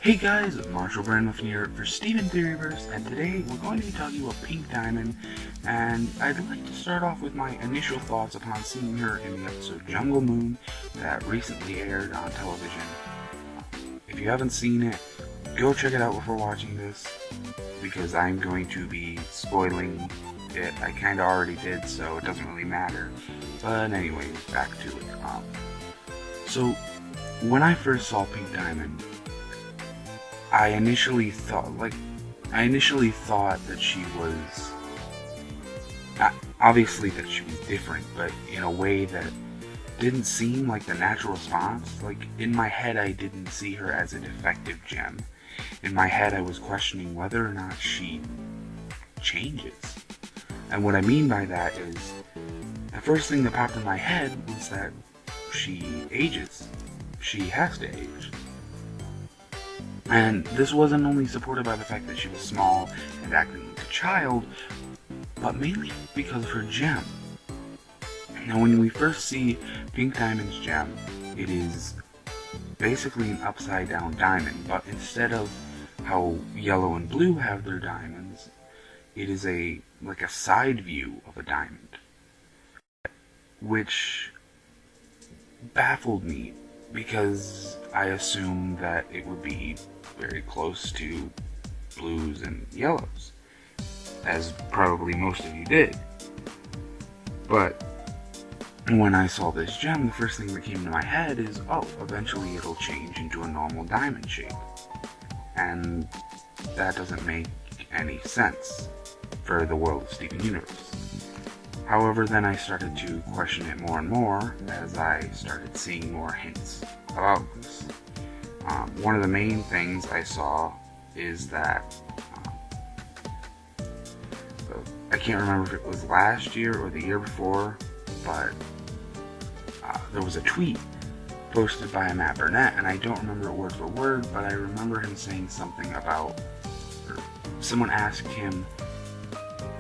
Hey guys, Marshall Brandmuffin here for Steven Theoryverse, and today we're going to be talking about Pink Diamond, and I'd like to start off with my initial thoughts upon seeing her in the episode Jungle Moon that recently aired on television. If you haven't seen it, go check it out before watching this, because I'm going to be spoiling it. I kinda already did, so it doesn't really matter. But anyways, back to it. So, when I first saw Pink Diamond, I initially thought that she was, obviously that she was different, but in a way that didn't seem like the natural response. Like, in my head, I didn't see her as a defective gem. In my head, I was questioning whether or not she changes. And what I mean by that is, the first thing that popped in my head was that she ages. She has to age. And this wasn't only supported by the fact that she was small and acting like a child, but mainly because of her gem. Now, when we first see Pink Diamond's gem, it is basically an upside down diamond, but instead of how yellow and blue have their diamonds, it is like a side view of a diamond, which baffled me because I assumed that it would be very close to blues and yellows, as probably most of you did. But when I saw this gem, the first thing that came to my head is, oh, eventually it'll change into a normal diamond shape. And that doesn't make any sense for the world of Steven Universe. However, then I started to question it more and more as I started seeing more hints about this. One of the main things I saw is that, I can't remember if it was last year or the year before, but there was a tweet posted by Matt Burnett, and I don't remember it word for word, but I remember him saying something about, or someone asked him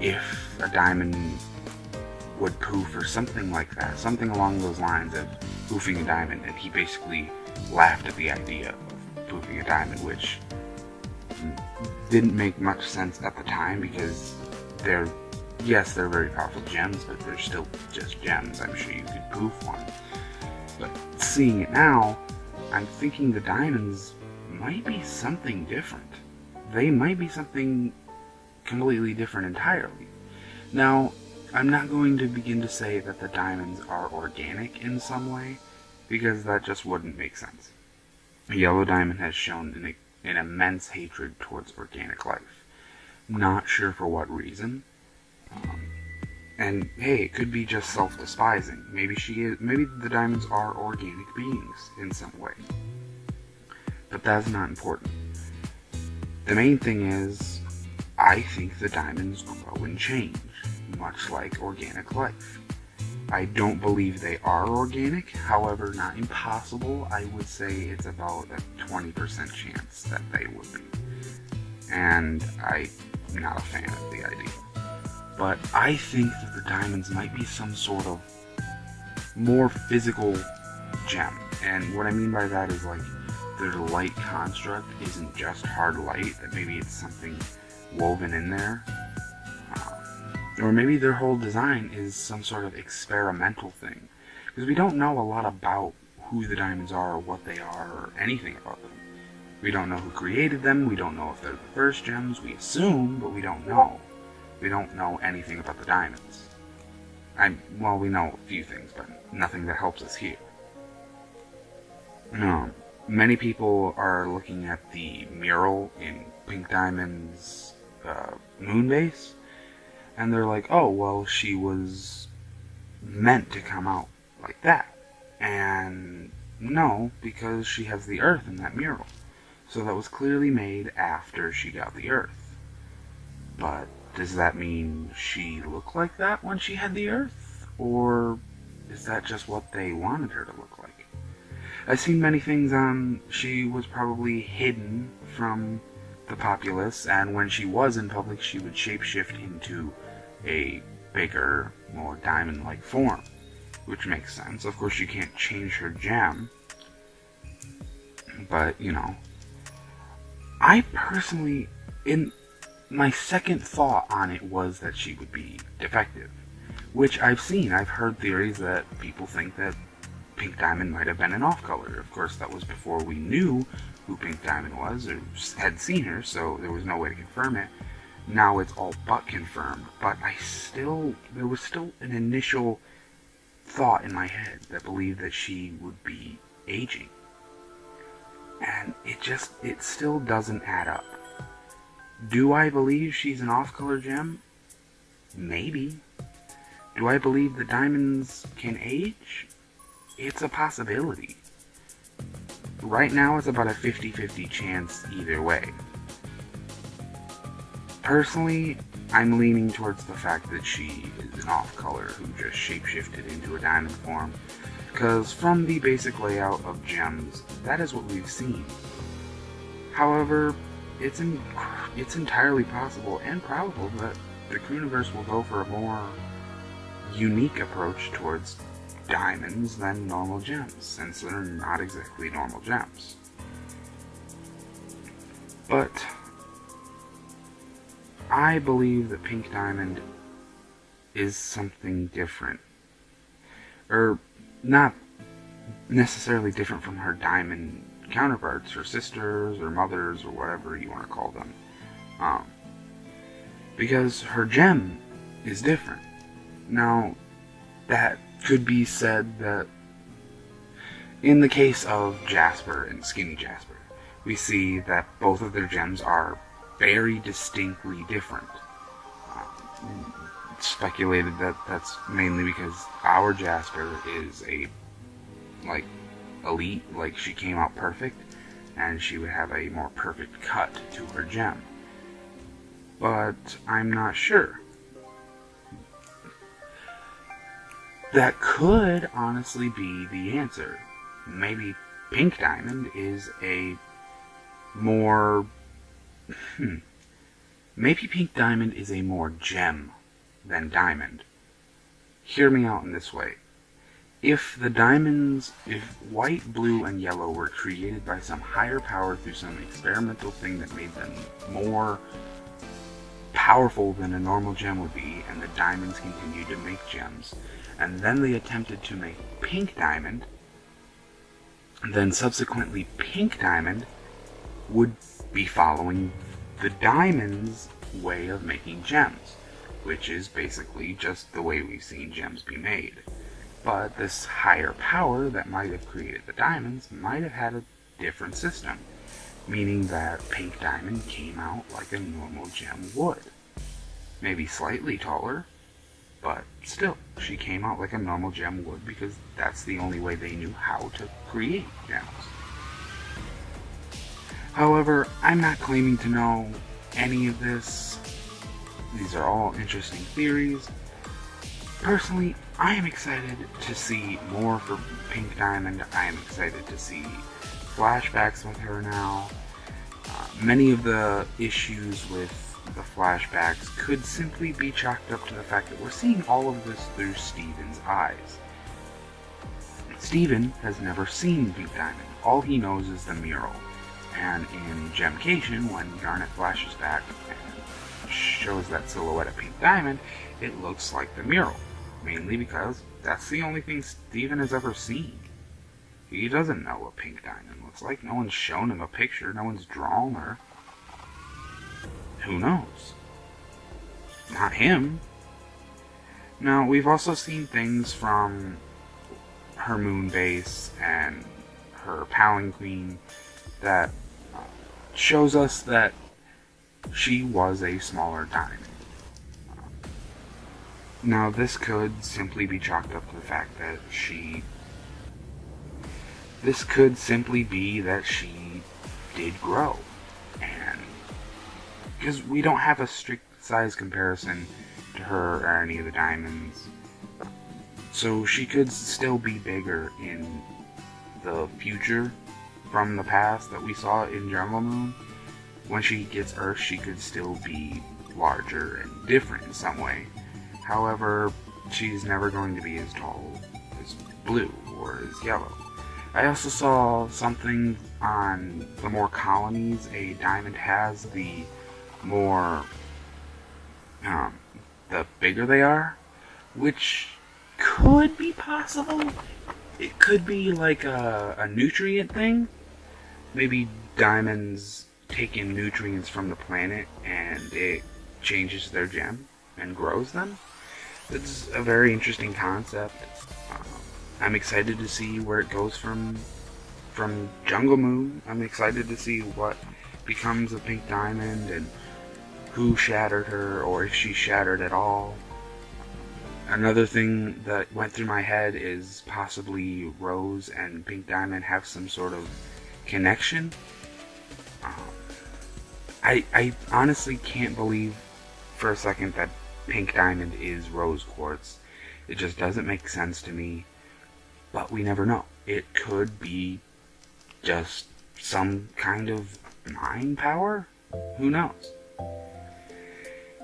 if a diamond would poof or something like that, something along those lines of poofing a diamond, and he basically laughed at the idea of poofing a diamond, which didn't make much sense at the time because they're very powerful gems, but they're still just gems. I'm sure you could poof one. But seeing it now, I'm thinking the diamonds might be something different. They might be something completely different entirely. Now, I'm not going to begin to say that the diamonds are organic in some way, because that just wouldn't make sense. A yellow diamond has shown an immense hatred towards organic life. Not sure for what reason. And hey, it could be just self-despising. Maybe the diamonds are organic beings in some way. But that's not important. The main thing is, I think the diamonds grow and change, much like organic life. I don't believe they are organic, however, not impossible. I would say it's about a 20% chance that they would be. And I'm not a fan of the idea. But I think that the diamonds might be some sort of more physical gem. And what I mean by that is, like, their light construct isn't just hard light, that maybe it's something woven in there. Or maybe their whole design is some sort of experimental thing. Because we don't know a lot about who the diamonds are, or what they are, or anything about them. We don't know who created them, we don't know if they're the first gems, we assume, but we don't know. We don't know anything about the diamonds. We know a few things, but nothing that helps us here. Many people are looking at the mural in Pink Diamond's moon base, and they're like, oh, well, she was meant to come out like that. And no, because she has the Earth in that mural. So that was clearly made after she got the Earth. But does that mean she looked like that when she had the Earth? Or is that just what they wanted her to look like? I've seen many things on she was probably hidden from the populace, and when she was in public, she would shapeshift into a bigger, more diamond-like form, which makes sense. Of course, you can't change her gem, but, you know, I personally, in my second thought on it was that she would be defective, which I've seen. I've heard theories that people think that Pink Diamond might have been an off-color. Of course, that was before we knew who Pink Diamond was or had seen her, so there was no way to confirm it. Now it's all but confirmed, but there was still an initial thought in my head that believed that she would be aging. And it still doesn't add up. Do I believe she's an off-color gem? Maybe. Do I believe the diamonds can age? It's a possibility. Right now it's about a 50-50 chance either way. Personally, I'm leaning towards the fact that she is an off-color who just shapeshifted into a diamond form, because from the basic layout of gems, that is what we've seen. However, it's entirely possible and probable that the Crooniverse will go for a more unique approach towards diamonds than normal gems, since they're not exactly normal gems. But I believe that Pink Diamond is something different. Or not necessarily different from her diamond counterparts, her sisters, or mothers, or whatever you want to call them. Because her gem is different. Now, that could be said that in the case of Jasper and Skinny Jasper, we see that both of their gems are very distinctly different. It's speculated that that's mainly because our Jasper is elite, like she came out perfect, and she would have a more perfect cut to her gem. But I'm not sure. That could honestly be the answer. Maybe Pink Diamond is a more... Maybe Pink Diamond is a more gem than diamond. Hear me out in this way. If white, blue, and yellow were created by some higher power through some experimental thing that made them more powerful than a normal gem would be, and the diamonds continued to make gems, and then they attempted to make Pink Diamond, then subsequently Pink Diamond would be following the diamond's way of making gems, which is basically just the way we've seen gems be made. But this higher power that might have created the diamonds might have had a different system, meaning that Pink Diamond came out like a normal gem would. Maybe slightly taller, but still, she came out like a normal gem would because that's the only way they knew how to create gems. However, I'm not claiming to know any of this. These are all interesting theories. Personally, I am excited to see more for Pink Diamond. I am excited to see flashbacks with her now. Many of the issues with the flashbacks could simply be chalked up to the fact that we're seeing all of this through Steven's eyes. Steven has never seen Pink Diamond. All he knows is the mural. And in Gemcation, when Garnet flashes back and shows that silhouette of Pink Diamond, it looks like the mural. Mainly because that's the only thing Steven has ever seen. He doesn't know what Pink Diamond looks like. No one's shown him a picture. No one's drawn her. Who knows? Not him. Now, we've also seen things from her moon base and her Palan Queen that shows us that she was a smaller diamond. Now, this could simply be chalked up to the fact that this could simply be that she did grow. And because we don't have a strict size comparison to her or any of the diamonds, so she could still be bigger in the future from the past that we saw in Jungle Moon. When she gets Earth, she could still be larger and different in some way. However, she's never going to be as tall as blue or as yellow. I also saw something on the more colonies a diamond has, the more, the bigger they are, which could be possible. It could be like a nutrient thing. Maybe diamonds take in nutrients from the planet and it changes their gem and grows them. It's a very interesting concept. I'm excited to see where it goes from Jungle Moon. I'm excited to see what becomes of Pink Diamond and who shattered her, or if she shattered at all. Another thing that went through my head is possibly Rose and Pink Diamond have some sort of connection. I honestly can't believe for a second that Pink Diamond is Rose Quartz. It just doesn't make sense to me. But we never know. It could be just some kind of mind power? Who knows?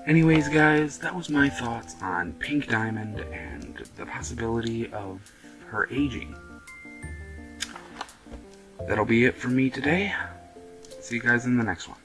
Anyways, guys, that was my thoughts on Pink Diamond and the possibility of her aging. That'll be it for me today. See you guys in the next one.